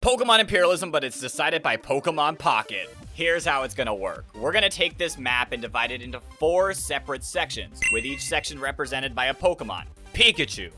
Pokemon Imperialism, but it's decided by Pokemon Pocket. Here's how it's gonna work. We're gonna take this map and divide it into 4 separate sections, with each section represented by a Pokemon. Pikachu,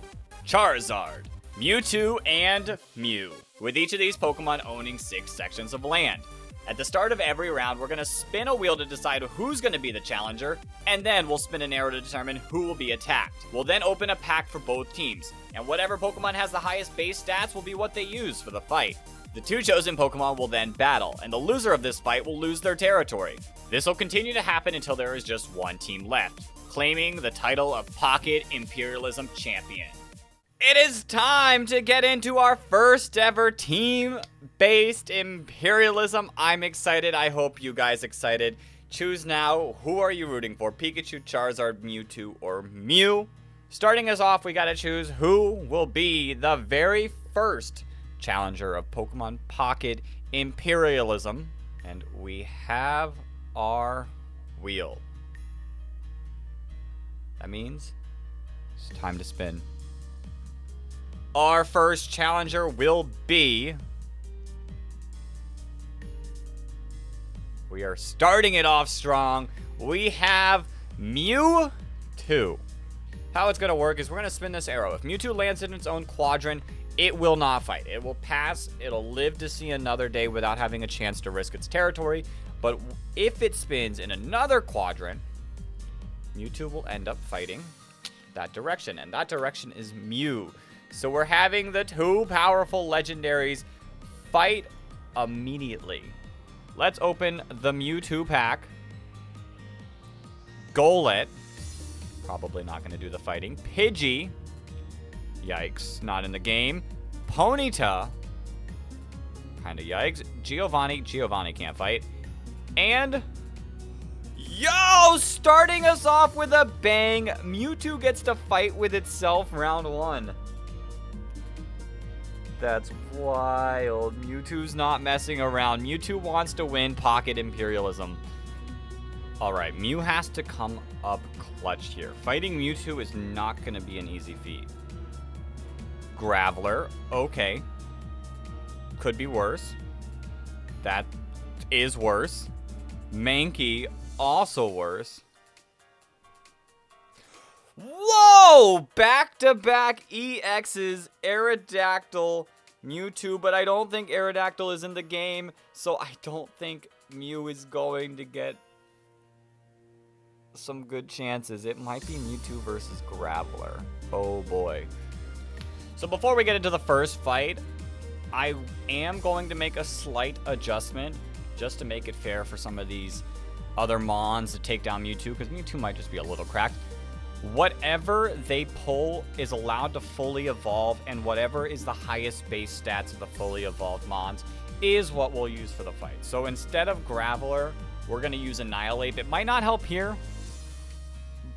Charizard, Mewtwo, and Mew, with each of these Pokemon owning 6 sections of land. At the start of every round, we're gonna spin a wheel to decide who's gonna be the challenger, and then we'll spin an arrow to determine who will be attacked. We'll then open a pack for both teams, and whatever Pokemon has the highest base stats will be what they use for the fight. The 2 chosen Pokemon will then battle, and the loser of this fight will lose their territory. This will continue to happen until there is just one team left, claiming the title of Pocket Imperialism Champion. It is time to get into our first ever team-based Imperialism. I'm excited. I hope you guys excited. Choose now. Who are you rooting for? Pikachu, Charizard, Mewtwo, or Mew? Starting us off, we gotta choose who will be the very first challenger of Pokemon Pocket Imperialism. And we have our wheel. That means it's time to spin. Our first challenger will be... We are starting it off strong. We have Mewtwo. How it's going to work is we're going to spin this arrow. If Mewtwo lands in its own quadrant, it will not fight. It will pass. It'll live to see another day without having a chance to risk its territory. But if it spins in another quadrant, Mewtwo will end up fighting that direction. And that direction is Mew. So we're having the 2 powerful legendaries fight immediately. Let's open the Mewtwo pack. Golem. Probably not going to do the fighting. Pidgey. Yikes. Not in the game. Ponyta. Kind of yikes. Giovanni. Giovanni can't fight. And... Yo! Starting us off with a bang. Mewtwo gets to fight with itself round 1. That's wild. Mewtwo's not messing around. Mewtwo wants to win Pocket Imperialism. Alright, Mew has to come up clutch here. Fighting Mewtwo is not going to be an easy feat. Graveler, okay. Could be worse. That is worse. Mankey, also worse. Whoa! Back-to-back EXs, Aerodactyl, Mewtwo, but I don't think Aerodactyl is in the game, so I don't think Mew is going to get some good chances. It might be Mewtwo versus Graveler. Oh boy. So before we get into the first fight, I am going to make a slight adjustment just to make it fair for some of these other Mons to take down Mewtwo, because Mewtwo might just be a little cracked. Whatever they pull is allowed to fully evolve, and whatever is the highest base stats of the fully evolved Mons is what we'll use for the fight. So instead of Graveler, we're going to use Annihilape. It might not help here,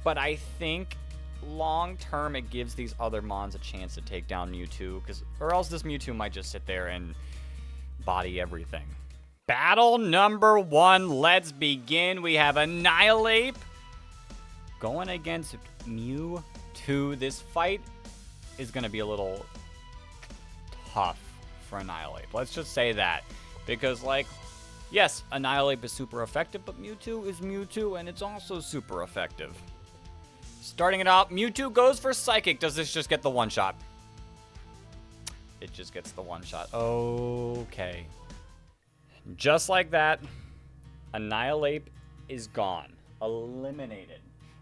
but I think long term it gives these other Mons a chance to take down Mewtwo, or else this Mewtwo might just sit there and body everything. Battle number 1, let's begin. We have Annihilape going against Mewtwo. This fight is going to be a little tough for Annihilape. Let's just say that. Because, like, yes, Annihilape is super effective, but Mewtwo is Mewtwo, and it's also super effective. Starting it out, Mewtwo goes for Psychic. Does this just get the one-shot? It just gets the one-shot. Okay. Just like that, Annihilape is gone. Eliminated.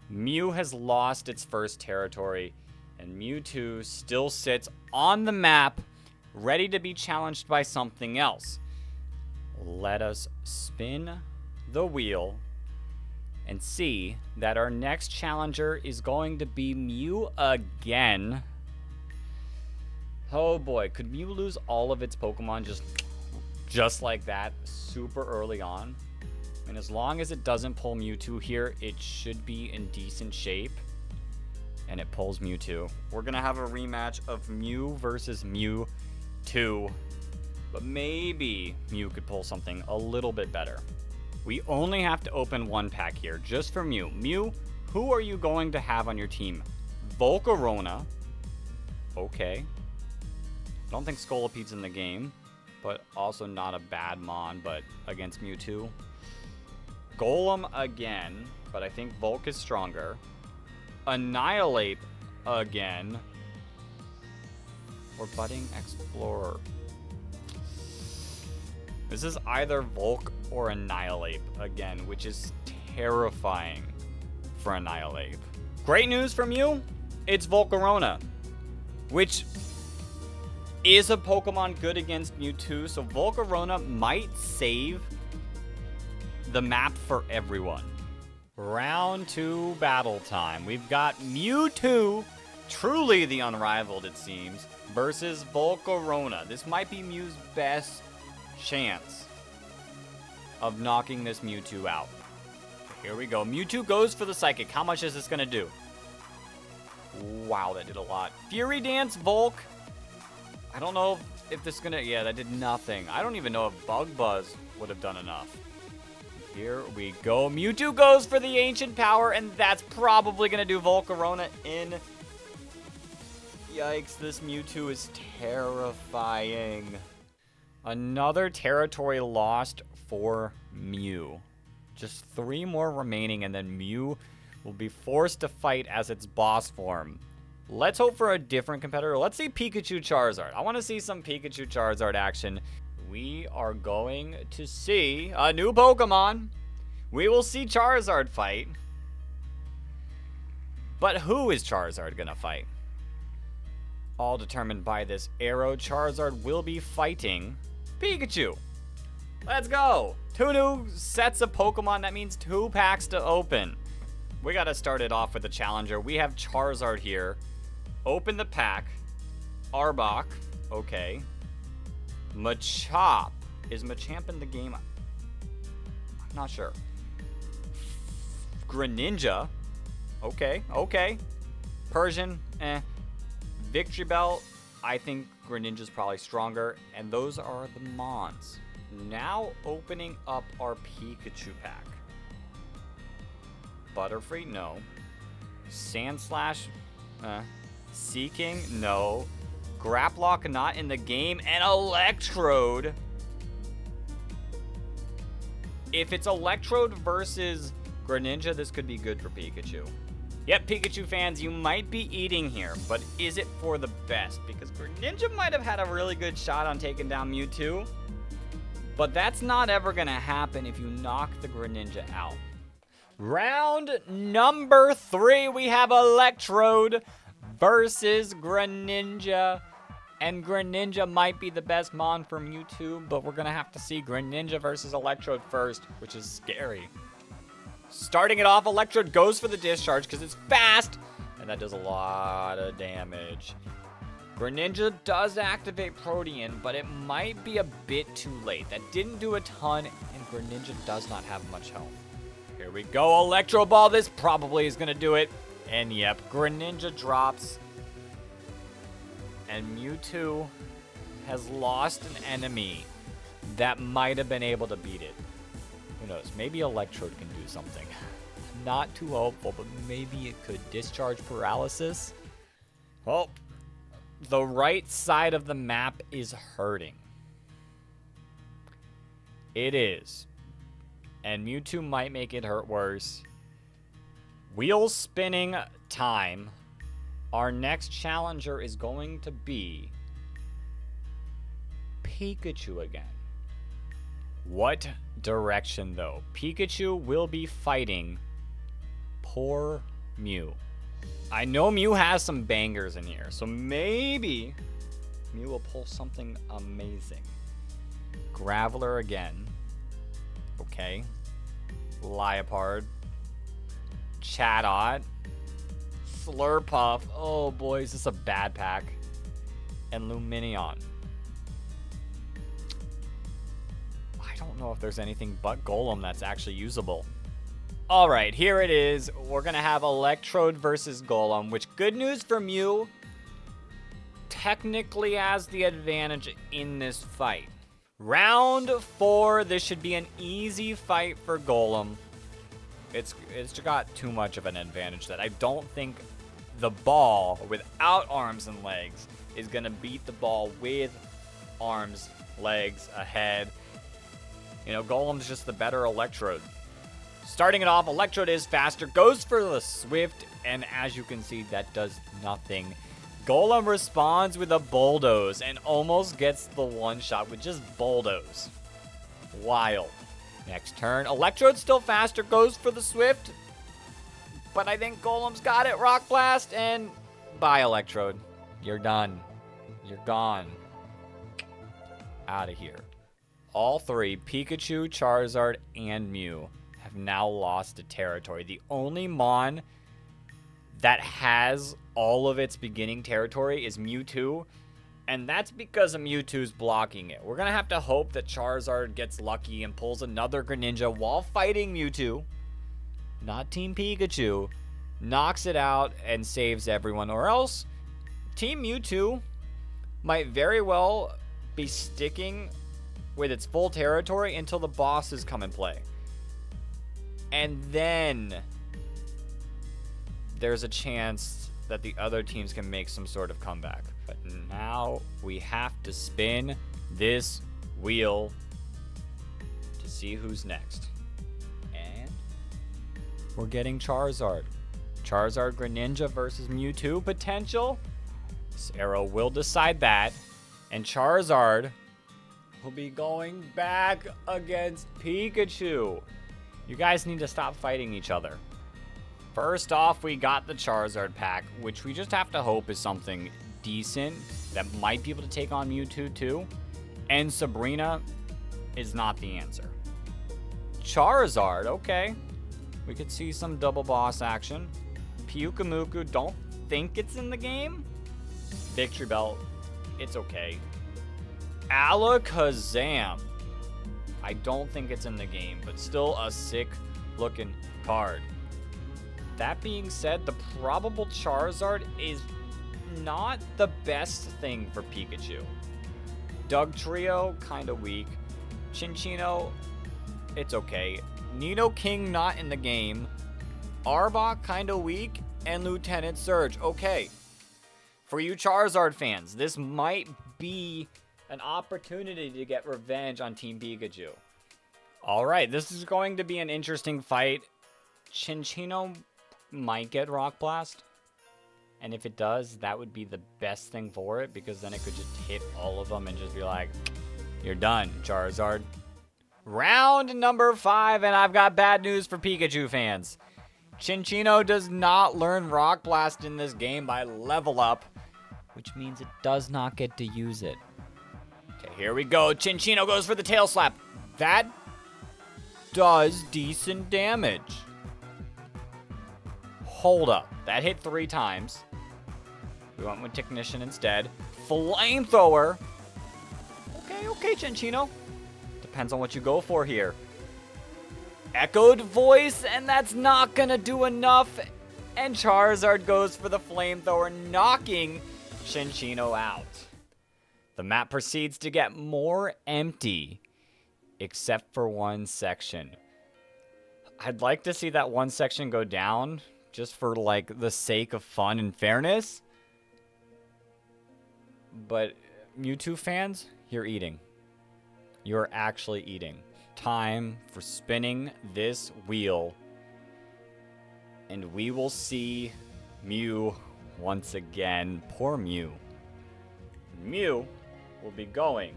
Mew has lost its first territory, and Mewtwo still sits on the map, ready to be challenged by something else. Let us spin the wheel and see that our next challenger is going to be Mew again. Oh boy, could Mew lose all of its Pokemon just like that, super early on? And as long as it doesn't pull Mewtwo here, it should be in decent shape. And it pulls Mewtwo. We're going to have a rematch of Mew versus Mewtwo. But maybe Mew could pull something a little bit better. We only have to open 1 pack here, just for Mew. Mew, who are you going to have on your team? Volcarona. Okay. Don't think Scolopede's in the game. but also not a bad mon, but against Mewtwo. Golem again, but I think Volk is stronger. Annihilape again. Or Budding Explorer. This is either Volk or Annihilape again, which is terrifying for Annihilape. Great news from you, it's Volcarona, which is a Pokemon good against Mewtwo, so Volcarona might save the map for everyone. Round 2 battle time. We've got Mewtwo, truly the unrivaled it seems, versus Volcarona. This might be Mew's best chance of knocking this Mewtwo out. Here we go. Mewtwo goes for the Psychic. How much is this going to do? Wow, that did a lot. Fury Dance, Volk. I don't know if this is going to... Yeah, that did nothing. I don't even know if Bug Buzz would have done enough. Here we go. Mewtwo goes for the Ancient Power, and that's probably going to do Volcarona in. Yikes, this Mewtwo is terrifying. Another territory lost for Mew. Just 3 more remaining, and then Mew will be forced to fight as its boss form. Let's hope for a different competitor. Let's see Pikachu Charizard. I want to see some Pikachu Charizard action. We are going to see a new Pokemon. We will see Charizard fight. But who is Charizard going to fight? All determined by this arrow. Charizard will be fighting Pikachu. Let's go. 2 new sets of Pokemon. That means 2 packs to open. We got to start it off with a challenger. We have Charizard here. Open the pack. Arbok. Okay. Machop. Is Machamp in the game? I'm not sure. Greninja. Okay. Persian. Victreebel. I think Greninja's probably stronger. And those are the Mons. Now opening up our Pikachu pack. Butterfree? No. Sandslash? Seeking? No. Graplock not in the game. And Electrode. If it's Electrode versus Greninja, this could be good for Pikachu. Yep, Pikachu fans, you might be eating here, but is it for the best? Because Greninja might have had a really good shot on taking down Mewtwo. But that's not ever going to happen if you knock the Greninja out. Round number 3, we have Electrode versus Greninja. And Greninja might be the best mon for Mewtwo, but we're going to have to see Greninja versus Electrode first, which is scary. Starting it off, Electrode goes for the discharge because it's fast, and that does a lot of damage. Greninja does activate Protean, but it might be a bit too late. That didn't do a ton, and Greninja does not have much health. Here we go, Electro Ball. This probably is going to do it. And yep, Greninja drops. And Mewtwo has lost an enemy that might have been able to beat it. Who knows? Maybe Electrode can do something. Not too hopeful, but maybe it could. Discharge Paralysis. Well, the right side of the map is hurting. It is. And Mewtwo might make it hurt worse. Wheel spinning time. Our next challenger is going to be Pikachu again. What direction, though? Pikachu will be fighting poor Mew. I know Mew has some bangers in here, so maybe Mew will pull something amazing. Graveler again. Okay. Liepard. Chatot. Slurpuff. Oh boy, is this a bad pack. And Lumineon. I don't know if there's anything but Golem that's actually usable. Alright, here it is. We're going to have Electrode versus Golem, which, good news for Mew, technically has the advantage in this fight. Round 4, this should be an easy fight for Golem. It's got too much of an advantage that I don't think the ball without arms and legs is going to beat the ball with arms legs ahead. You know, Golem's just the better Electrode. Starting it off, Electrode is faster, goes for the Swift, and as you can see, that does nothing. Golem responds with a Bulldoze and almost gets the one-shot with just Bulldoze. Wild. Next turn, Electrode's still faster, goes for the Swift, but I think Golem's got it. Rock Blast, and bye, Electrode. You're done. You're gone. Out of here. All three, Pikachu, Charizard, and Mew, have now lost to territory. The only Mon that has all of its beginning territory is Mewtwo, and that's because of Mewtwo's blocking it. We're going to have to hope that Charizard gets lucky and pulls another Greninja while fighting Mewtwo, not Team Pikachu, knocks it out and saves everyone, or else Team Mewtwo might very well be sticking with its full territory until the bosses come and play. And then there's a chance that the other teams can make some sort of comeback. But now we have to spin this wheel to see who's next. And we're getting Charizard. Charizard Greninja versus Mewtwo potential. This arrow will decide that. And Charizard will be going back against Pikachu. You guys need to stop fighting each other. First off, we got the Charizard pack, which we just have to hope is something decent that might be able to take on Mewtwo too. And Sabrina is not the answer. Charizard, okay. We could see some double boss action. Pyukamuku, don't think it's in the game. Victreebel, it's okay. Alakazam, I don't think it's in the game, but still a sick looking card. That being said, the probable Charizard is not the best thing for Pikachu. Dugtrio, kind of weak. Cinccino, it's okay. Nidoking, not in the game. Arbok, kind of weak. And Lieutenant Surge, okay. For you Charizard fans, this might be an opportunity to get revenge on Team Pikachu. Alright, this is going to be an interesting fight. Cinccino might get Rock Blast. And if it does, that would be the best thing for it, because then it could just hit all of them and just be like, you're done, Charizard. Round number 5, and I've got bad news for Pikachu fans. Cinccino does not learn Rock Blast in this game by level up, which means it does not get to use it. Okay, here we go. Cinccino goes for the tail slap. That does decent damage. Hold up. That hit 3 times. We went with Technician instead. Flamethrower. Okay, Cinccino. Depends on what you go for here. Echoed Voice, and that's not gonna do enough. And Charizard goes for the Flamethrower, knocking Cinccino out. The map proceeds to get more empty, except for one section. I'd like to see that one section go down, just for like the sake of fun and fairness. But Mewtwo fans, you're eating. You're actually eating. Time for spinning this wheel. And we will see Mew once again. Poor Mew. Mew will be going.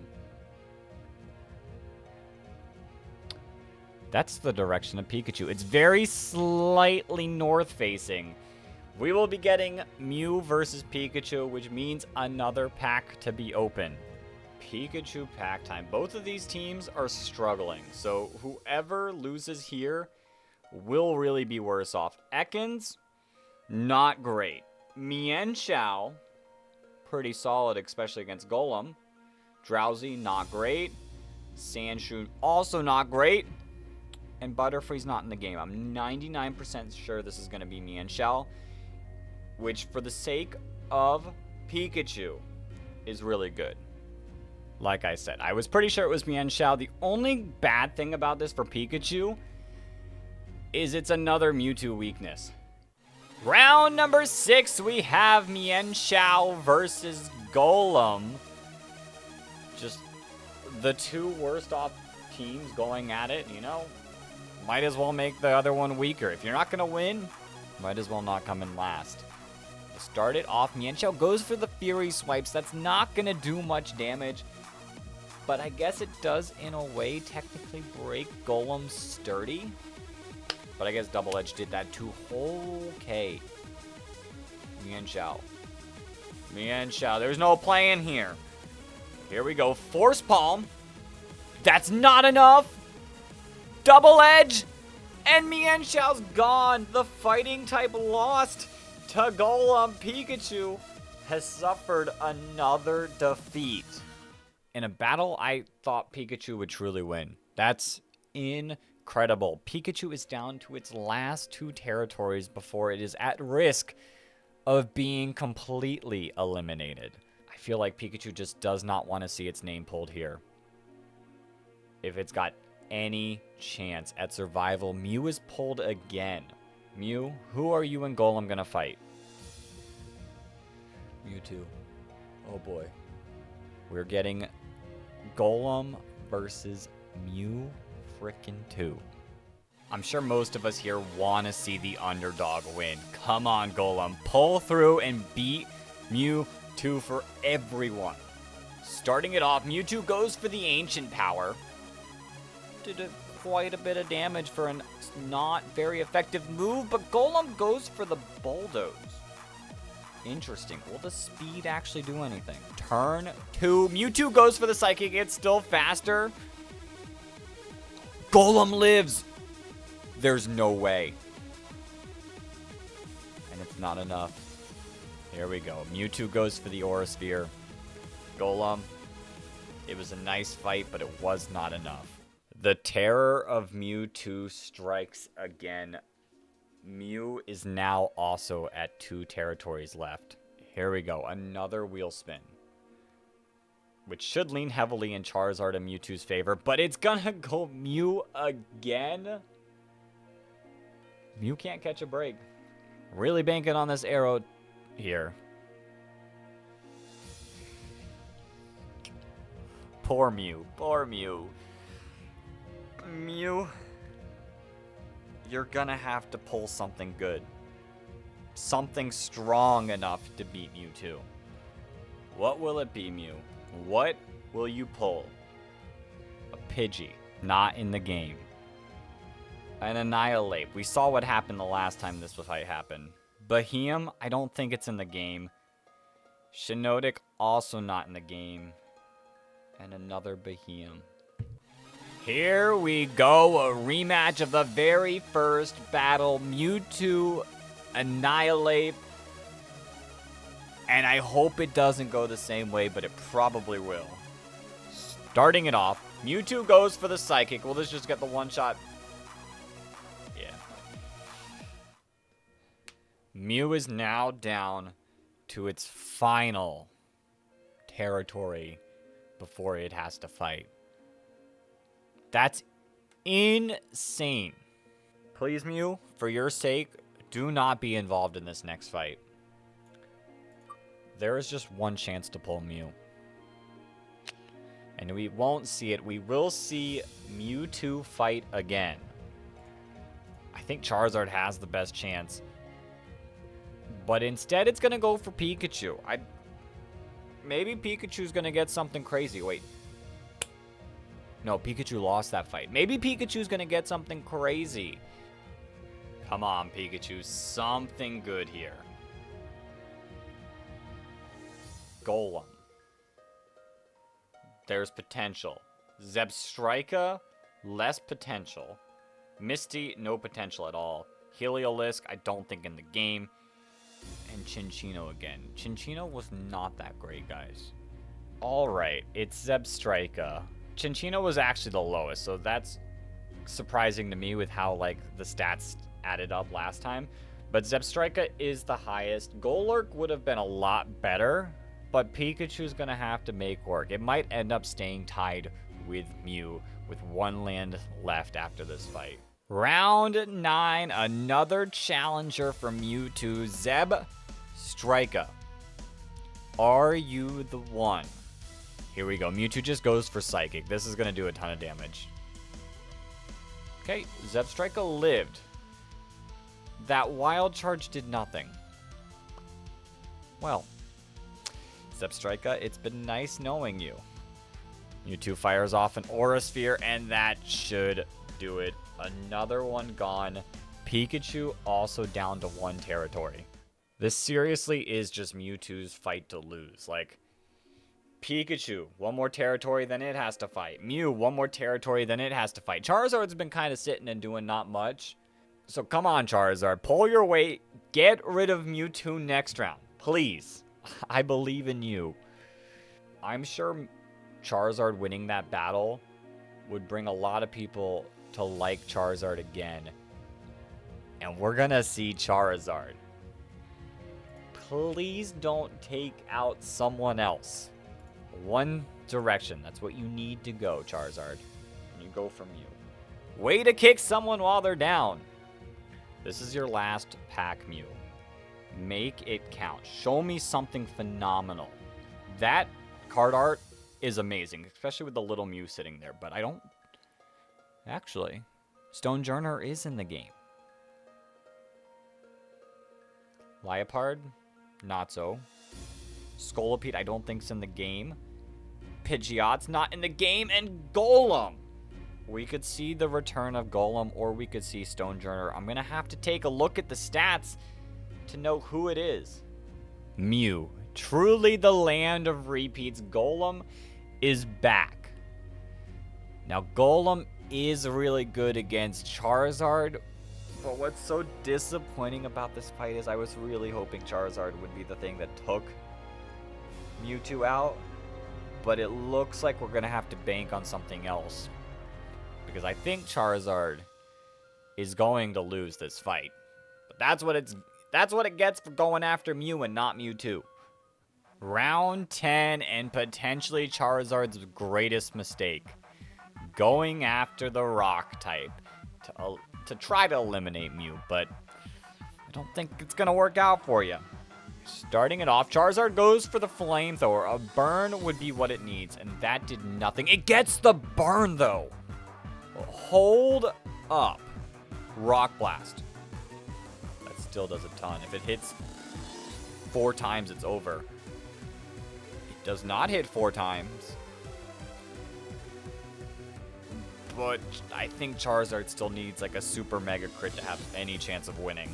That's the direction of Pikachu. It's very slightly north facing. We will be getting Mew versus Pikachu, which means another pack to be open. Pikachu pack time. Both of these teams are struggling, so whoever loses here will really be worse off. Ekans, not great. Mienshao, pretty solid, especially against Golem. Drowsy, not great. Sandshoon, also not great. And Butterfree's not in the game. I'm 99% sure this is going to be Mienshao, which for the sake of Pikachu is really good. Like I said, I was pretty sure it was Mienshao. The only bad thing about this for Pikachu is it's another Mewtwo weakness. Round number 6, we have Mienshao versus Golem. Just the two worst off teams going at it, you know, might as well make the other one weaker. If you're not going to win, might as well not come in last. To start it off, Mienshao goes for the Fury Swipes. That's not going to do much damage, but I guess it does, in a way, technically break Golem's sturdy. But I guess Double Edge did that too. Okay. Mienshao. Mienshao. There's no playing here. Here we go. Force Palm. That's not enough. Double Edge. And Mienshao's gone. The fighting type lost to Golem. Pikachu has suffered another defeat. In a battle I thought Pikachu would truly win. That's incredible. Pikachu is down to its last two territories before it is at risk of being completely eliminated. I feel like Pikachu just does not want to see its name pulled here. If it's got any chance at survival, Mew is pulled again. Mew, who are you and Golem going to fight? Mewtwo. Oh boy. We're getting Golem versus Mew frickin' 2. I'm sure most of us here want to see the underdog win. Come on, Golem. Pull through and beat Mewtwo for everyone. Starting it off, Mewtwo goes for the Ancient Power. Did quite a bit of damage for a not very effective move, but Golem goes for the Bulldoze. Interesting. Will the speed actually do anything? Turn 2. Mewtwo goes for the Psychic. It's still faster. Golem lives. There's no way. And it's not enough. Here we go. Mewtwo goes for the Aura Sphere. Golem. It was a nice fight, but it was not enough. The terror of Mewtwo strikes again. Mew is now also at 2 territories left. Here we go. Another wheel spin, which should lean heavily in Charizard and Mewtwo's favor, but it's gonna go Mew again. Mew can't catch a break. Really banking on this arrow here. Poor Mew. Poor Mew. Mew, you're gonna have to pull something good. Something strong enough to beat Mewtwo. What will it be, Mew? What will you pull? A Pidgey. Not in the game. An Annihilape. We saw what happened the last time this fight happened. Behemoth, I don't think it's in the game. Shiinotic, also not in the game. And another Behemoth. Here we go, a rematch of the very first battle. Mewtwo, Annihilape. And I hope it doesn't go the same way, but it probably will. Starting it off, Mewtwo goes for the Psychic. Will this just get the one shot? Yeah. Mew is now down to its final territory before it has to fight. That's insane. Please, Mew, for your sake, do not be involved in this next fight. There is just one chance to pull Mew. And we won't see it. We will see Mewtwo fight again. I think Charizard has the best chance. But instead, it's going to go for Pikachu. Maybe Pikachu's going to get something crazy. Wait. No, Pikachu lost that fight. Maybe Pikachu's going to get something crazy. Come on, Pikachu. Something good here. Golem. There's potential. Zebstrika, less potential. Misty, no potential at all. Heliolisk, I don't think in the game. And Cinccino again. Cinccino was not that great, guys. Alright, it's Zebstrika. Cinccino was actually the lowest, so that's surprising to me with how, like, the stats added up last time. But Zebstrika is the highest. Golurk would have been a lot better, but Pikachu's going to have to make work. It might end up staying tied with Mew with one land left after this fight. Round 9, another challenger for Mewtwo, Zebstrika. Are you the one? Here we go. Mewtwo just goes for Psychic. This is going to do a ton of damage. Okay, Zebstrika lived. That Wild Charge did nothing. Well, Zebstrika, it's been nice knowing you. Mewtwo fires off an Aura Sphere, and that should do it. Another one gone. Pikachu also down to 1 territory. This seriously is just Mewtwo's fight to lose. Like, Pikachu, 1 more territory than it has to fight. Mew, 1 more territory than it has to fight. Charizard's been kind of sitting and doing not much. So come on, Charizard. Pull your weight. Get rid of Mewtwo next round. Please. I believe in you. I'm sure Charizard winning that battle would bring a lot of people to like Charizard again. And we're going to see Charizard. Please don't take out someone else. 1 direction. That's what you need to go, Charizard. And you go from Mew. Way to kick someone while they're down. This is your last pack, Mew. Make it count. Show me something phenomenal. That card art is amazing, especially with the little Mew sitting there. But I don't... Actually, Stonejourner is in the game. Liepard, not so. Scolipede, I don't think's in the game. Pidgeot's not in the game, and Golem. We could see the return of Golem, or we could see Stonejourner. I'm gonna have to take a look at the stats to know who it is. Mew, truly the land of repeats. Golem is back. Now, Golem is really good against Charizard, but what's so disappointing about this fight is I was really hoping Charizard would be the thing that took Mewtwo out, but it looks like we're gonna have to bank on something else, because I think Charizard is going to lose this fight. But that's what it gets for going after Mew and not Mewtwo. Round 10, and potentially Charizard's greatest mistake. Going after the Rock type to try to eliminate Mew, but I don't think it's going to work out for you. Starting it off, Charizard goes for the Flamethrower. A burn would be what it needs, and that did nothing. It gets the burn, though. Hold up. Rock Blast. That still does a ton. If it hits 4 times, it's over. It does not hit 4 times. But I think Charizard still needs like a super mega crit to have any chance of winning.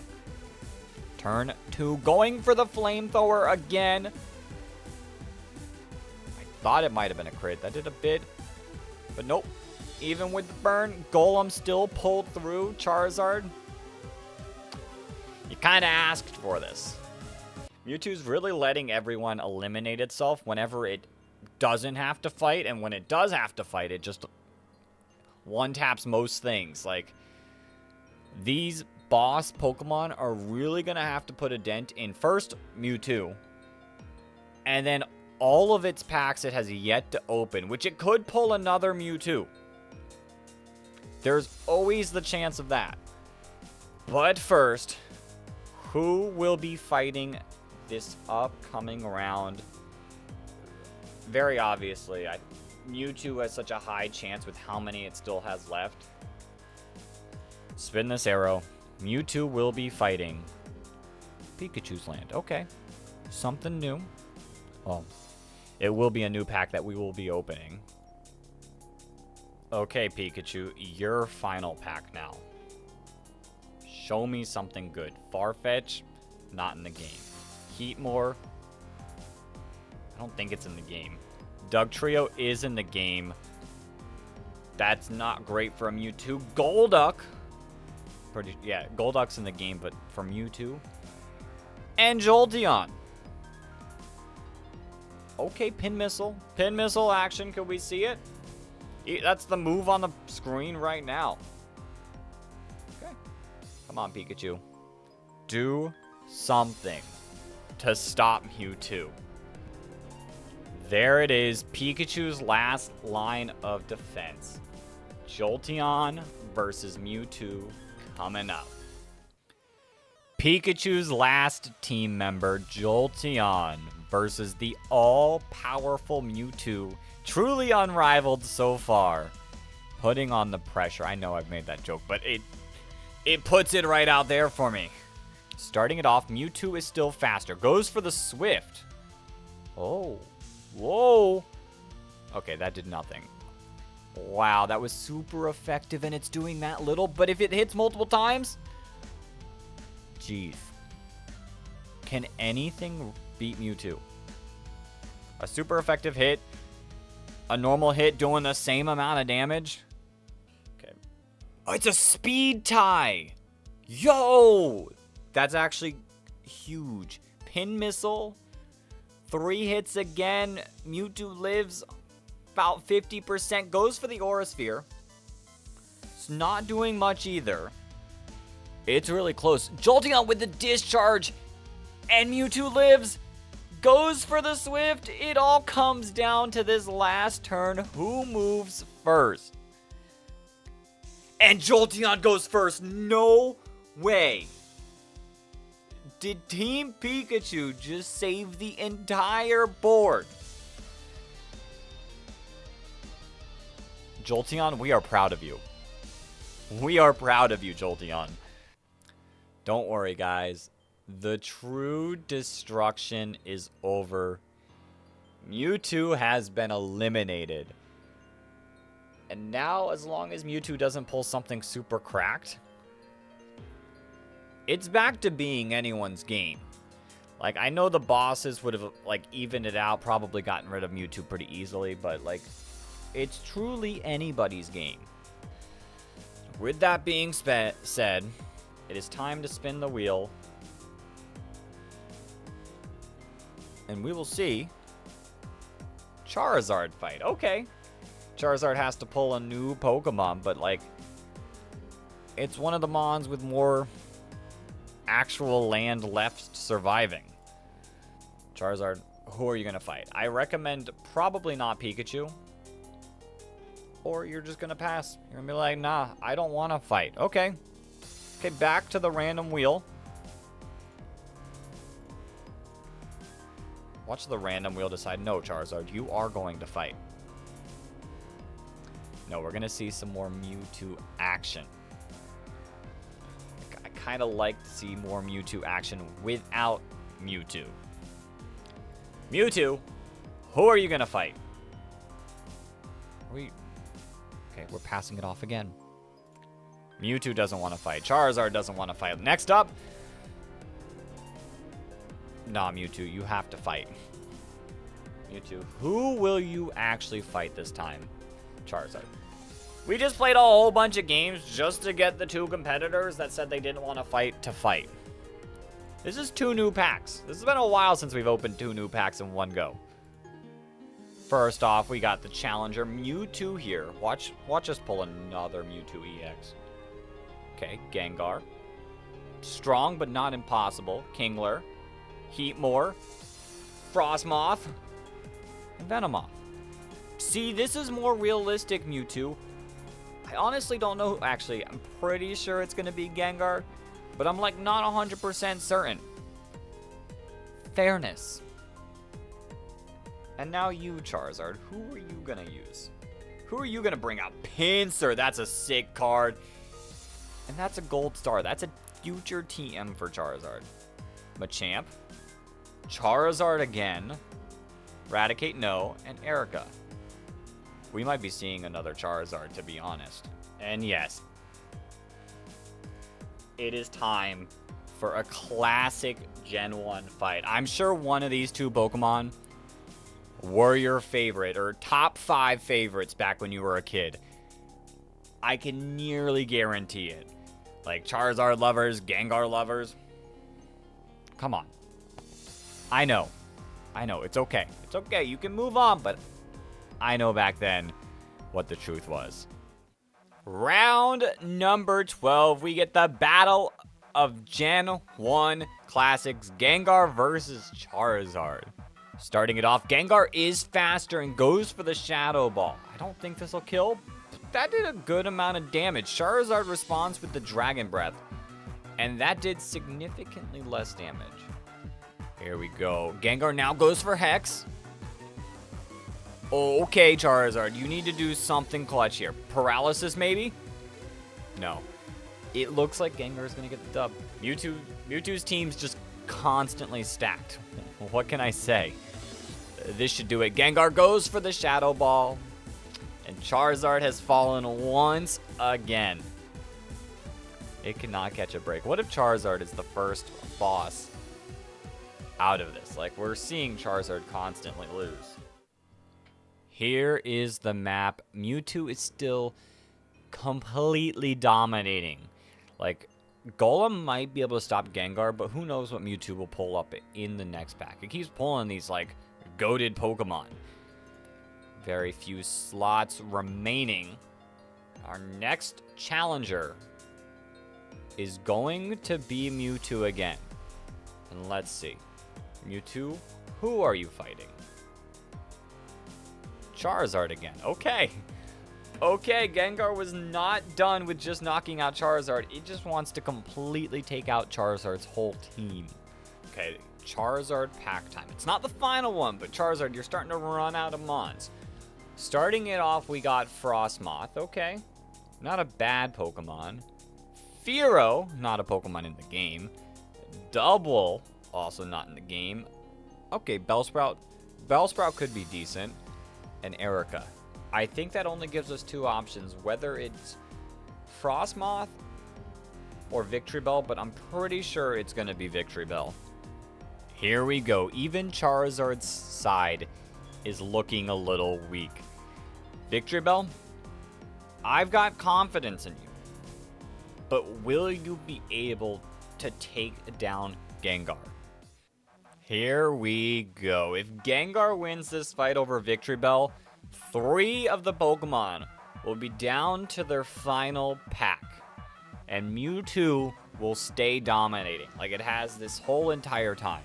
Turn 2, going for the Flamethrower again. I thought it might have been a crit. That did a bit, but nope. Even with the burn, Golem still pulled through. Charizard, you kind of asked for this. Mewtwo's really letting everyone eliminate itself whenever it doesn't have to fight, and when it does have to fight, it just one-taps most things. Like, these boss Pokemon are really going to have to put a dent in first Mewtwo, and then all of its packs it has yet to open, which it could pull another Mewtwo. There's always the chance of that. But first, who will be fighting this upcoming round? Very obviously, Mewtwo has such a high chance with how many it still has left. Spin this arrow. Mewtwo will be fighting Pikachu's land. Okay. Something new. Well, it will be a new pack that we will be opening. Okay, Pikachu, your final pack now. Show me something good. Farfetch, not in the game. Heatmore, I don't think it's in the game. Dugtrio is in the game. That's not great for a Mewtwo. Golduck. Yeah, Golduck's in the game, but for Mewtwo. And Jolteon. Okay, Pin Missile. Pin Missile action. Could we see it? That's the move on the screen right now. Okay. Come on, Pikachu. Do something to stop Mewtwo. There it is. Pikachu's last line of defense. Jolteon versus Mewtwo coming up. Pikachu's last team member, Jolteon versus the all-powerful Mewtwo. Truly unrivaled so far. Putting on the pressure. I know I've made that joke, but it puts it right out there for me. Starting it off, Mewtwo is still faster. Goes for the Swift. Oh. Whoa. Okay, that did nothing. Wow, that was super effective, and it's doing that little. But if it hits multiple times... Jeez. Can anything beat Mewtwo? A super effective hit. A normal hit doing the same amount of damage. Okay. Oh, it's a speed tie. Yo! That's actually huge. Pin Missile. 3 hits again. Mewtwo lives about 50%. Goes for the Aura Sphere. It's not doing much either. It's really close. Jolteon with the Discharge. And Mewtwo lives. Goes for the Swift. It all comes down to this last turn. Who moves first? And Jolteon goes first. No way. Did Team Pikachu just save the entire board? Jolteon, we are proud of you. We are proud of you, Jolteon. Don't worry, guys. The true destruction is over. Mewtwo has been eliminated. And now, as long as Mewtwo doesn't pull something super cracked, it's back to being anyone's game. Like, I know the bosses would have, like, evened it out, probably gotten rid of Mewtwo pretty easily, but, like, it's truly anybody's game. With that being said, it is time to spin the wheel. And we will see Charizard fight. Okay. Charizard has to pull a new Pokemon, but, like, it's one of the Mons with more actual land left surviving. Charizard, who are you going to fight? I recommend probably not Pikachu. Or you're just going to pass. You're going to be like, nah, I don't want to fight. Okay. Okay, back to the random wheel. Watch the random wheel decide, no, Charizard, you are going to fight. No, we're going to see some more Mewtwo action. I kind of like to see more Mewtwo action without Mewtwo. Mewtwo, who are you going to fight? Okay, we're passing it off again. Mewtwo doesn't want to fight. Charizard doesn't want to fight. Next up. Nah, Mewtwo, you have to fight. Mewtwo, who will you actually fight this time? Charizard. We just played a whole bunch of games just to get the 2 competitors that said they didn't want to fight. This is 2 new packs. This has been a while since we've opened 2 new packs in one go. First off, we got the challenger Mewtwo here. Watch us pull another Mewtwo EX. Okay, Gengar. Strong, but not impossible. Kingler. Heatmore. Frostmoth. And Venomoth. See, this is more realistic Mewtwo. I honestly don't know. Actually, I'm pretty sure it's going to be Gengar. But I'm like not 100% certain. Fairness. And now you, Charizard. Who are you going to use? Who are you going to bring out? Pinsir. That's a sick card. And that's a gold star. That's a future TM for Charizard. Machamp. Charizard again. Raticate, no. And Erica. We might be seeing another Charizard, to be honest. And yes. It is time for a classic Gen 1 fight. I'm sure one of these 2 Pokemon were your favorite or top 5 favorites back when you were a kid. I can nearly guarantee it. Like Charizard lovers, Gengar lovers. Come on. I know. It's okay. It's okay. You can move on, but I know back then what the truth was. Round number 12. We get the battle of Gen 1 Classics. Gengar versus Charizard. Starting it off, Gengar is faster and goes for the Shadow Ball. I don't think this will kill. That did a good amount of damage. Charizard responds with the Dragon Breath, and that did significantly less damage. Here we go. Gengar now goes for Hex. Okay, Charizard, you need to do something clutch here. Paralysis, maybe? No. It looks like Gengar is going to get the dub. Mewtwo's team's just constantly stacked. What can I say? This should do it. Gengar goes for the Shadow Ball. And Charizard has fallen once again. It cannot catch a break. What if Charizard is the first boss out of this? Like, we're seeing Charizard constantly lose. Here is the map. Mewtwo is still completely dominating. Like, Golem might be able to stop Gengar, but who knows what Mewtwo will pull up in the next pack. It keeps pulling these, like, goated Pokemon. Very few slots remaining. Our next challenger is going to be Mewtwo again. And let's see. Mewtwo, who are you fighting? Charizard again. Okay. Okay, Gengar was not done with just knocking out Charizard. It just wants to completely take out Charizard's whole team. Okay, Charizard pack time. It's not the final one, but Charizard, you're starting to run out of mons. Starting it off, we got Frostmoth. Okay, not a bad Pokemon. Fearow, not a Pokemon in the game. Double, also not in the game. Okay, Bellsprout. Bellsprout could be decent. And Erica. I think that only gives us two options, whether it's Frostmoth or Victreebel, but I'm pretty sure it's going to be Victreebel. Here we go. Even Charizard's side is looking a little weak. Victreebel, I've got confidence in you, but will you be able to take down Gengar? Here we go. If Gengar wins this fight over Victreebel, 3 of the Pokemon will be down to their final pack. And Mewtwo will stay dominating like it has this whole entire time.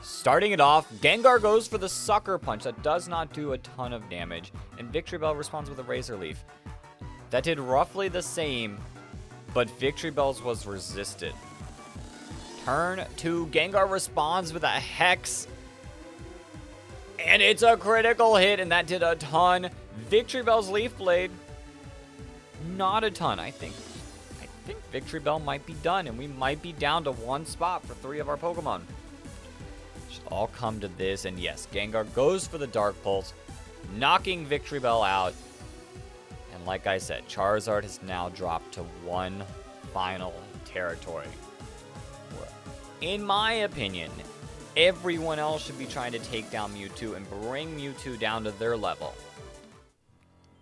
Starting it off, Gengar goes for the Sucker Punch. That does not do a ton of damage. And Victreebel responds with a Razor Leaf. That did roughly the same, but Victreebel's was resisted. Turn 2, Gengar responds with a Hex. And it's a critical hit, and that did a ton. Victreebel's Leaf Blade, not a ton. I think Victreebel might be done, and we might be down to 1 spot for 3 of our Pokemon. Should all come to this, and yes, Gengar goes for the Dark Pulse, knocking Victreebel out. And like I said, Charizard has now dropped to 1 final territory. In my opinion, everyone else should be trying to take down Mewtwo and bring Mewtwo down to their level.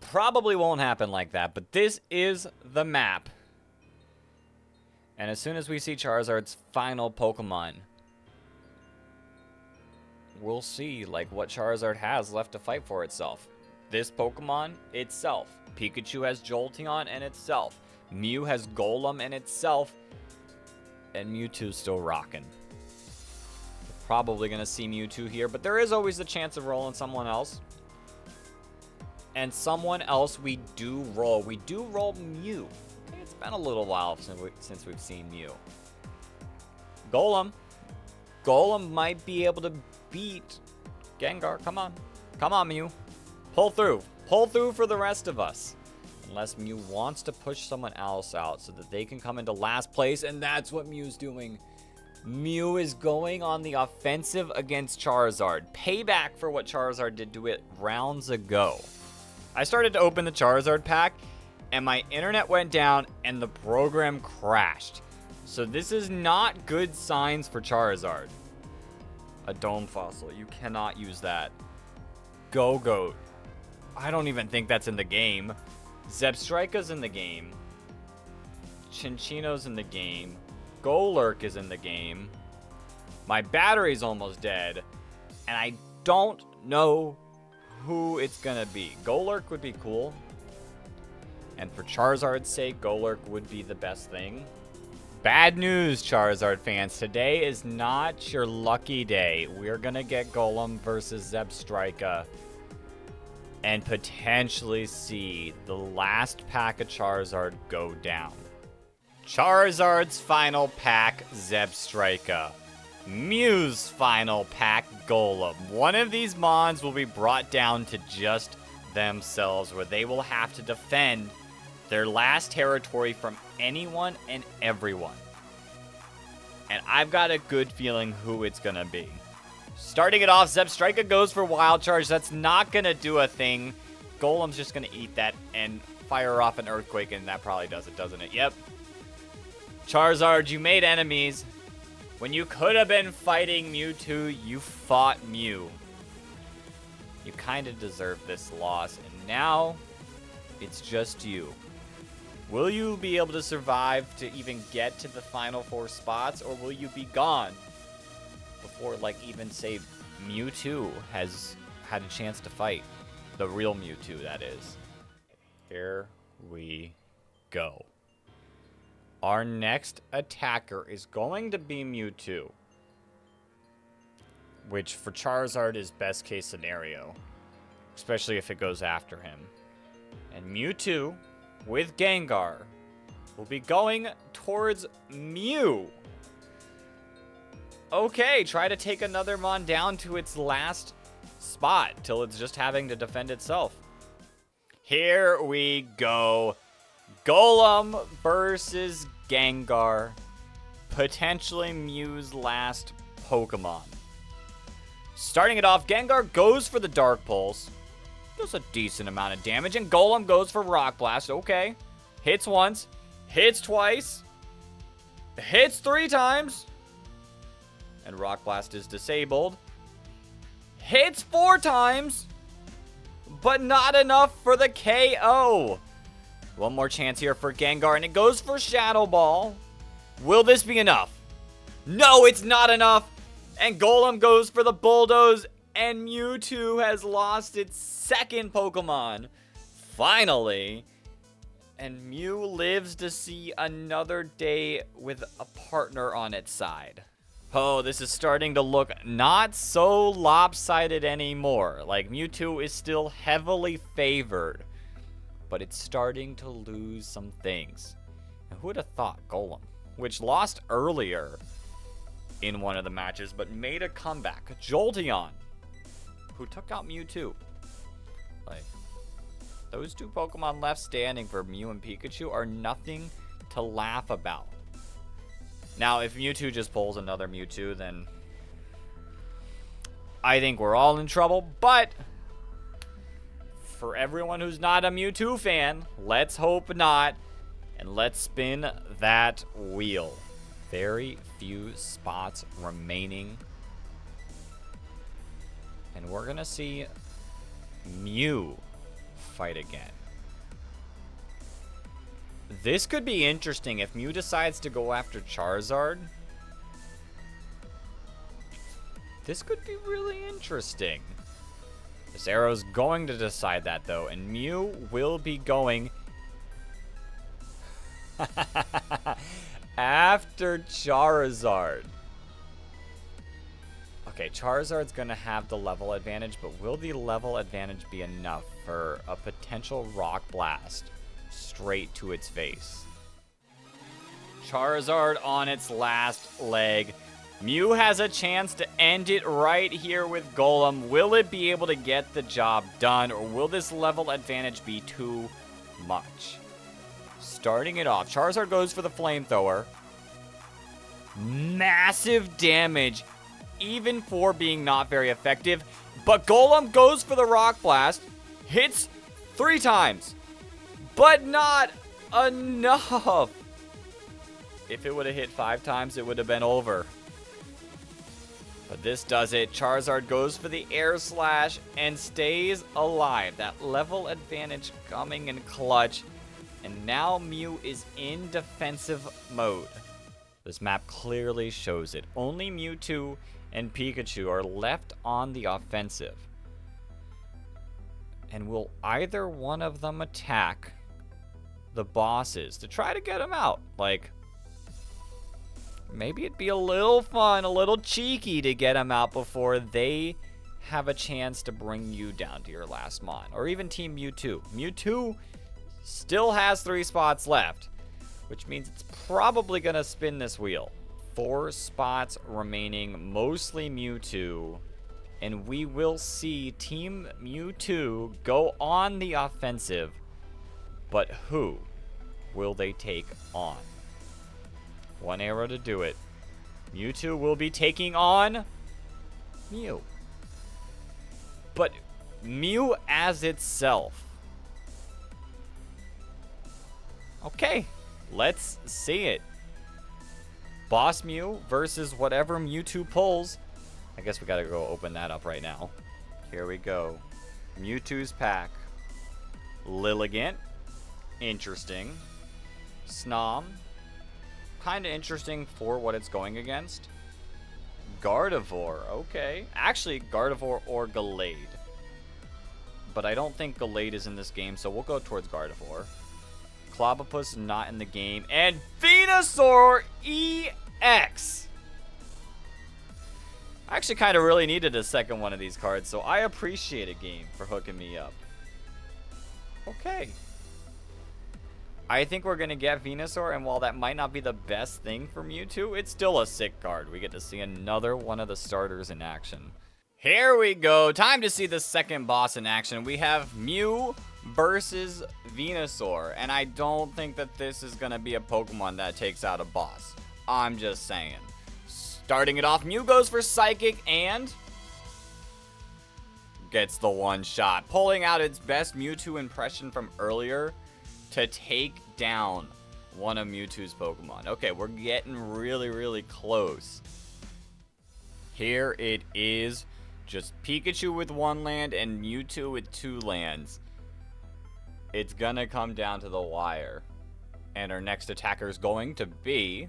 Probably won't happen like that, but this is the map. And as soon as we see Charizard's final Pokemon, we'll see like what Charizard has left to fight for itself. This Pokemon itself. Pikachu has Jolteon and itself. Mew has Golem and itself. And Mewtwo's still rocking. Probably going to see Mewtwo here, but there is always the chance of rolling someone else. And someone else we do roll. We do roll Mew. It's been a little while since we've seen Mew. Golem. Golem might be able to beat Gengar. Come on. Come on, Mew. Pull through. Pull through for the rest of us. Unless Mew wants to push someone else out so that they can come into last place, and that's what Mew's doing. Mew is going on the offensive against Charizard. Payback for what Charizard did to it rounds ago. I started to open the Charizard pack, and my internet went down, and the program crashed. So this is not good signs for Charizard. A Dome Fossil. You cannot use that. Go-Goat. I don't even think that's in the game. Zebstrika's in the game. Cinccino's in the game. Golurk is in the game. My battery's almost dead. And I don't know who it's gonna be. Golurk would be cool. And for Charizard's sake, Golurk would be the best thing. Bad news, Charizard fans. Today is not your lucky day. We're gonna get Golem versus Zebstrika. And potentially see the last pack of Charizard go down. Charizard's final pack, Zebstrika. Mew's final pack Golem. One of these mons will be brought down to just themselves, where they will have to defend their last territory from anyone and everyone. And I've got a good feeling who it's going to be. Starting it off, Zebstrika goes for Wild Charge. That's not going to do a thing. Golem's just going to eat that and fire off an Earthquake, and that probably does it, doesn't it? Yep. Charizard, you made enemies. When you could have been fighting Mewtwo, you fought Mew. You kind of deserve this loss, and now it's just you. Will you be able to survive to even get to the final 4 spots, or will you be gone before, like, even, say, Mewtwo has had a chance to fight? The real Mewtwo, that is. Here we go. Our next attacker is going to be Mewtwo, which for Charizard is best case scenario, especially if it goes after him. And Mewtwo with Gengar will be going towards Mew. Okay, try to take another mon down to its last spot till it's just having to defend itself. Here we go. Golem versus Gengar. Potentially Mew's last Pokemon. Starting it off, Gengar goes for the Dark Pulse. Does a decent amount of damage. And Golem goes for Rock Blast. Okay. Hits once. Hits twice. Hits 3 times. And Rock Blast is disabled. Hits 4 times. But not enough for the KO. One more chance here for Gengar, and it goes for Shadow Ball. Will this be enough? No, it's not enough. And Golem goes for the Bulldoze, and Mewtwo has lost its second Pokemon. Finally. And Mew lives to see another day with a partner on its side. Oh, this is starting to look not so lopsided anymore. Like, Mewtwo is still heavily favored, but it's starting to lose some things. And who would have thought Golem, which lost earlier in one of the matches, but made a comeback. Jolteon, who took out Mewtwo. Like, those 2 Pokemon left standing for Mew and Pikachu are nothing to laugh about. Now, if Mewtwo just pulls another Mewtwo, then I think we're all in trouble. But for everyone who's not a Mewtwo fan, let's hope not. And let's spin that wheel. Very few spots remaining. And we're going to see Mew fight again. This could be interesting if Mew decides to go after Charizard. This could be really interesting. This arrow's going to decide that, though, and Mew will be going after Charizard. Okay, Charizard's going to have the level advantage, but will the level advantage be enough for a potential Rock Blast straight to its face? Charizard on its last leg. Mew has a chance to end it right here with Golem. Will it be able to get the job done, or will this level advantage be too much? Starting it off, Charizard goes for the Flamethrower. Massive damage, even for being not very effective. But Golem goes for the Rock Blast. Hits 3 times. But not enough. If it would have hit 5 times, it would have been over. But this does it. Charizard goes for the Air Slash and stays alive. That level advantage coming in clutch. And now Mew is in defensive mode. This map clearly shows it. Only Mewtwo and Pikachu are left on the offensive. And will either one of them attack the bosses to try to get them out? Like, maybe it'd be a little fun, a little cheeky to get them out before they have a chance to bring you down to your last mon. Or even Team Mewtwo. Mewtwo still has 3 spots left, which means it's probably going to spin this wheel. 4 spots remaining, mostly Mewtwo. And we will see Team Mewtwo go on the offensive. But who will they take on? One arrow to do it. Mewtwo will be taking on Mew. But Mew as itself. Okay, let's see it. Boss Mew versus whatever Mewtwo pulls. I guess we gotta go open that up right now. Here we go. Mewtwo's pack. Lilligant. Interesting. Snom. Kinda interesting for what it's going against. Gardevoir. Okay. Actually, Gardevoir or Gallade. But I don't think Gallade is in this game, so we'll go towards Gardevoir. Clobbopus not in the game. And Venusaur EX! I actually kind of really needed a second one of these cards, so I appreciate a game for hooking me up. Okay. I think we're going to get Venusaur, and while that might not be the best thing for Mewtwo, it's still a sick card. We get to see another one of the starters in action. Here we go. Time to see the second boss in action. We have Mew versus Venusaur, and I don't think that this is going to be a Pokemon that takes out a boss. I'm just saying. Starting it off, Mew goes for Psychic and gets the one shot, pulling out its best Mewtwo impression from earlier to take down one of Mewtwo's Pokemon. Okay, we're getting really, really close. Here it is. Just Pikachu with 1 land and Mewtwo with 2 lands. It's gonna come down to the wire. And our next attacker is going to be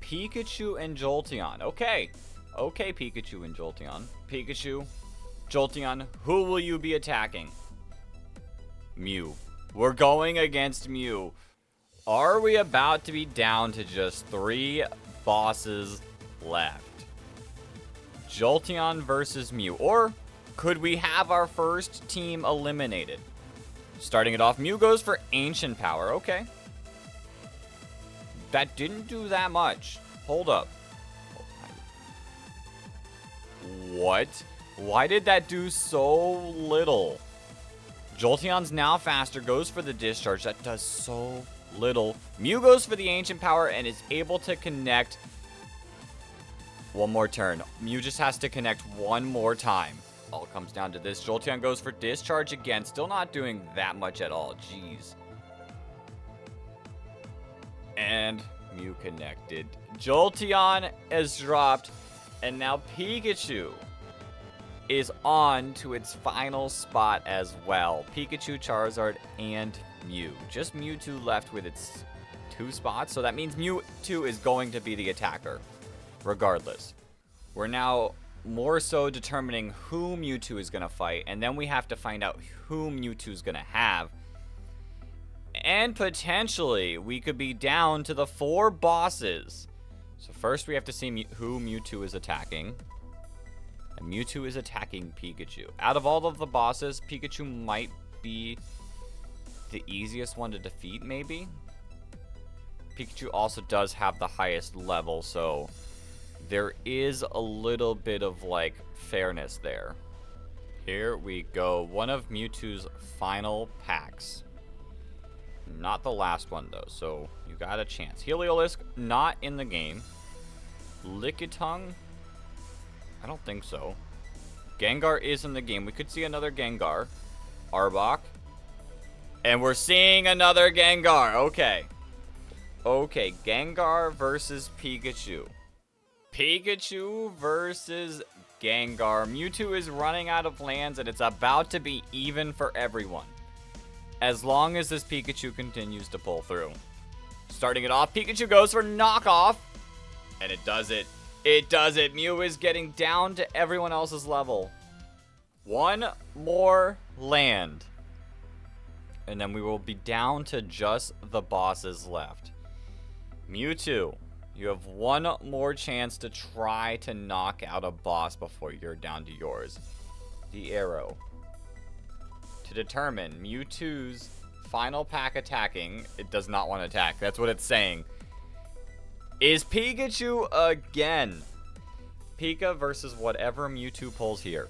Pikachu and Jolteon. Okay. Okay, Pikachu and Jolteon. Pikachu, Jolteon, who will you be attacking? Mew. We're going against Mew. Are we about to be down to just 3 bosses left? Jolteon versus Mew. Or could we have our first team eliminated? Starting it off, Mew goes for Ancient Power. Okay. That didn't do that much. Hold up. What? Why did that do so little? Jolteon's now faster, goes for the Discharge. That does so little. Mew goes for the Ancient Power and is able to connect one more turn. Mew just has to connect one more time. All comes down to this. Jolteon goes for Discharge again. Still not doing that much at all. Jeez. And Mew connected. Jolteon is dropped. And now Pikachu is on to its final spot as well. Pikachu, Charizard, and Mew. Just Mewtwo left with its 2 spots. So that means Mewtwo is going to be the attacker. Regardless. We're now more so determining who Mewtwo is going to fight. And then we have to find out who Mewtwo is going to have. And potentially, we could be down to the 4 bosses. So first we have to see who Mewtwo is attacking. And Mewtwo is attacking Pikachu. Out of all of the bosses, Pikachu might be the easiest one to defeat, maybe? Pikachu also does have the highest level, so there is a little bit of, like, fairness there. Here we go. One of Mewtwo's final packs. Not the last one, though, so you got a chance. Heliolisk, not in the game. Lickitung? I don't think so. Gengar is in the game. We could see another Gengar. Arbok. And we're seeing another Gengar. Okay. Okay, Gengar versus Pikachu. Pikachu versus Gengar. Mewtwo is running out of lands, and it's about to be even for everyone. As long as this Pikachu continues to pull through. Starting it off, Pikachu goes for knockoff. And it does it. It does it. Mew is getting down to everyone else's level. 1 more land. And then we will be down to just the bosses left. Mewtwo, you have 1 more chance to try to knock out a boss before you're down to yours. The arrow. To determine Mewtwo's final pack attacking. It does not want to attack. That's what it's saying. Is Pikachu again. Pika versus whatever Mewtwo pulls here.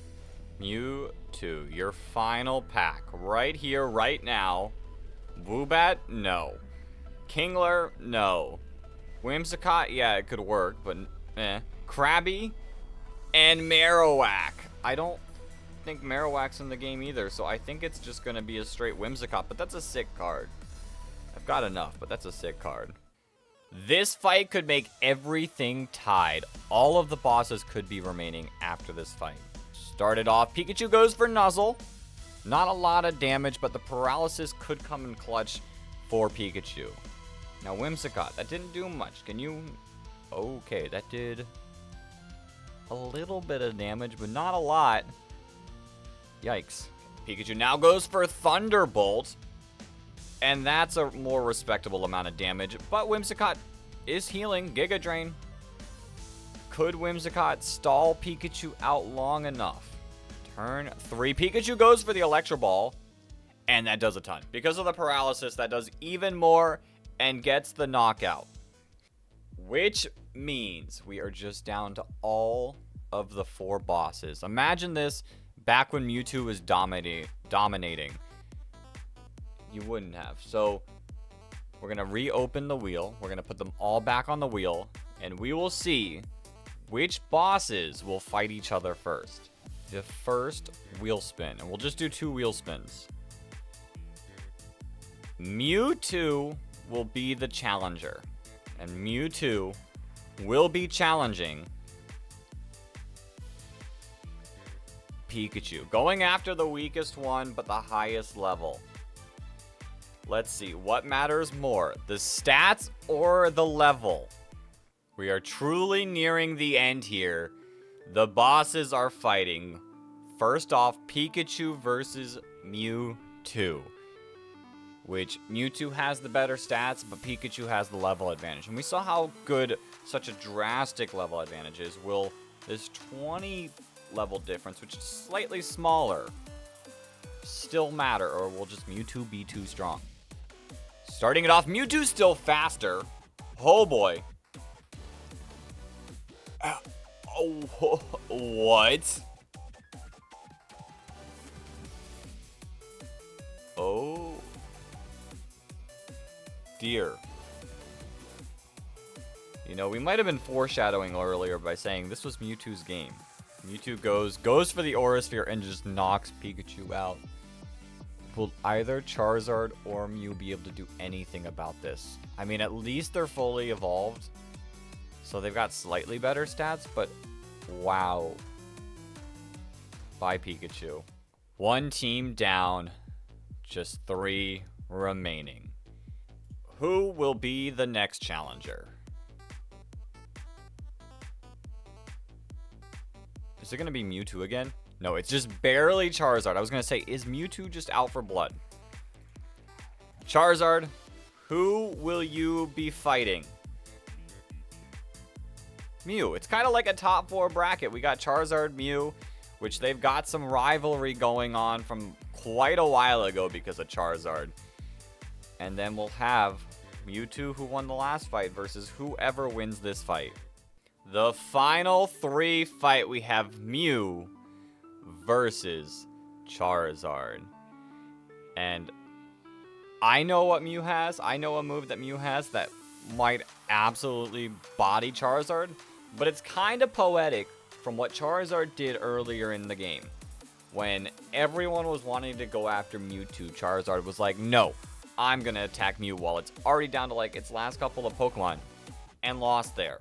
Mewtwo, your final pack. Right here, right now. Woobat? No. Kingler? No. Whimsicott? Yeah, it could work, but eh. Krabby? And Marowak. I don't think Marowak's in the game either, so I think it's just going to be a straight Whimsicott, but that's a sick card. I've got enough, but that's a sick card. This fight could make everything tied. All of the bosses could be remaining after this fight. Started off, Pikachu goes for Nuzzle. Not a lot of damage, but the paralysis could come in clutch for Pikachu. Now Whimsicott, that didn't do much. Can you... Okay, that did a little bit of damage, but not a lot. Yikes. Pikachu now goes for Thunderbolt. And that's a more respectable amount of damage. But Whimsicott is healing. Giga Drain. Could Whimsicott stall Pikachu out long enough? Turn 3. Pikachu goes for the Electro Ball. And that does a ton. Because of the paralysis, that does even more and gets the knockout. Which means we are just down to all of the 4 bosses. Imagine this back when Mewtwo was dominating. You wouldn't have. So we're going to reopen the wheel. We're going to put them all back on the wheel. And we will see which bosses will fight each other first. The first wheel spin. And we'll just do 2 wheel spins. Mewtwo will be the challenger. And Mewtwo will be challenging Pikachu. Going after the weakest one, but the highest level. Let's see, what matters more, the stats or the level? We are truly nearing the end here. The bosses are fighting. First off, Pikachu versus Mewtwo. Which Mewtwo has the better stats, but Pikachu has the level advantage. And we saw how good such a drastic level advantage is. Will this 20 level difference, which is slightly smaller, still matter, or will just Mewtwo be too strong? Starting it off, Mewtwo's still faster. Oh boy. Oh, what? Oh dear. You know, we might have been foreshadowing earlier by saying this was Mewtwo's game. Mewtwo goes for the Aura Sphere and just knocks Pikachu out. Will either Charizard or Mew be able to do anything about this? I mean, at least they're fully evolved, so they've got slightly better stats, but wow. Bye, Pikachu. 1 team down, just 3 remaining. Who will be the next challenger? Is it going to be Mewtwo again? No, it's just barely Charizard. I was going to say, is Mewtwo just out for blood? Charizard, who will you be fighting? Mew. It's kind of like a top 4 bracket. We got Charizard, Mew, which they've got some rivalry going on from quite a while ago because of Charizard. And then we'll have Mewtwo, who won the last fight, versus whoever wins this fight. The final 3 fight, we have Mew versus Charizard. And I know what Mew has. I know a move that Mew has that might absolutely body Charizard. But it's kind of poetic from what Charizard did earlier in the game. When everyone was wanting to go after Mewtwo, Charizard was like, no, I'm going to attack Mew while it's already down to like its last couple of Pokemon. And lost there.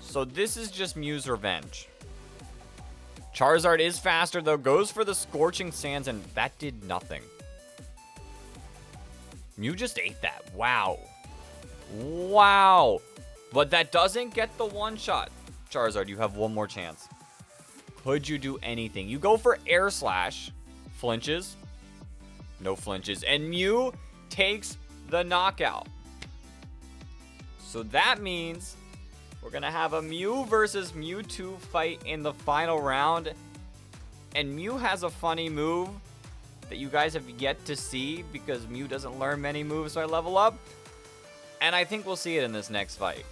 So this is just Mew's revenge. Charizard is faster though, goes for the Scorching Sands, and that did nothing. Mew just ate that. Wow. Wow. But that doesn't get the one-shot. Charizard, you have one more chance. Could you do anything? You go for Air Slash. Flinches. No flinches. And Mew takes the knockout. So that means we're going to have a Mew versus Mewtwo fight in the final round. And Mew has a funny move that you guys have yet to see because Mew doesn't learn many moves, so I level up. And I think we'll see it in this next fight.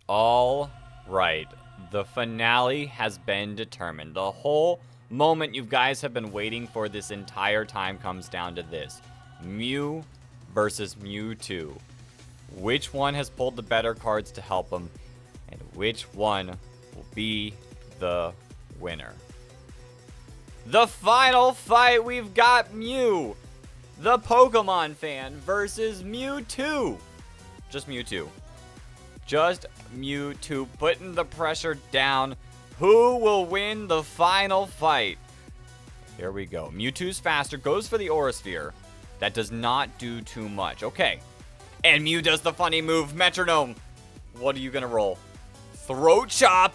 All right, the finale has been determined. The whole moment you guys have been waiting for this entire time comes down to this. Mew versus Mewtwo. Which one has pulled the better cards to help him, and which one will be the winner? The final fight, we've got Mew, the Pokemon fan, versus Mewtwo. Just Mewtwo. Just Mewtwo putting the pressure down. Who will win the final fight? Here we go. Mewtwo's faster, goes for the Aura Sphere. That does not do too much. Okay. And Mew does the funny move, Metronome. What are you gonna roll? Throat Chop.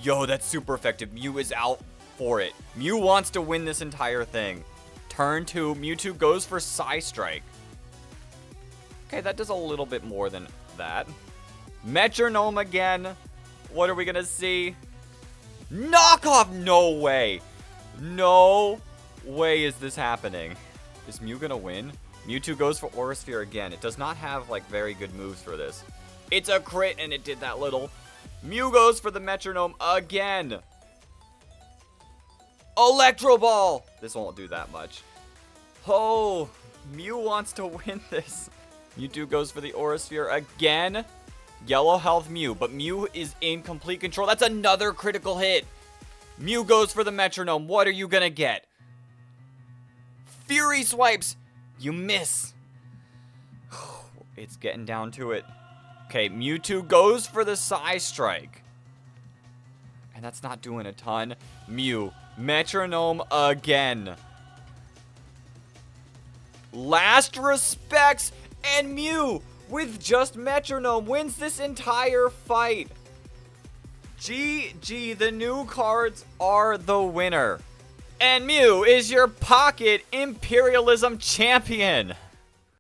Yo, that's super effective. Mew is out for it. Mew wants to win this entire thing. Turn 2, Mewtwo goes for Psy Strike. Okay, that does a little bit more than that. Metronome again. What are we gonna see? Knockoff! No way. No way is this happening. Is Mew gonna win? Mewtwo goes for Aura Sphere again. It does not have, like, very good moves for this. It's a crit, and it did that little. Mew goes for the Metronome again. Electro Ball! This won't do that much. Oh, Mew wants to win this. Mewtwo goes for the Aura Sphere again. Yellow health Mew, but Mew is in complete control. That's another critical hit. Mew goes for the Metronome. What are you gonna get? Fury Swipes. You miss. It's getting down to it. Okay, Mewtwo goes for the Psy Strike. And that's not doing a ton. Mew, Metronome again. Last respects, and Mew, with just Metronome, wins this entire fight. GG, the new cards are the winner. And Mew is your Pocket Imperialism champion.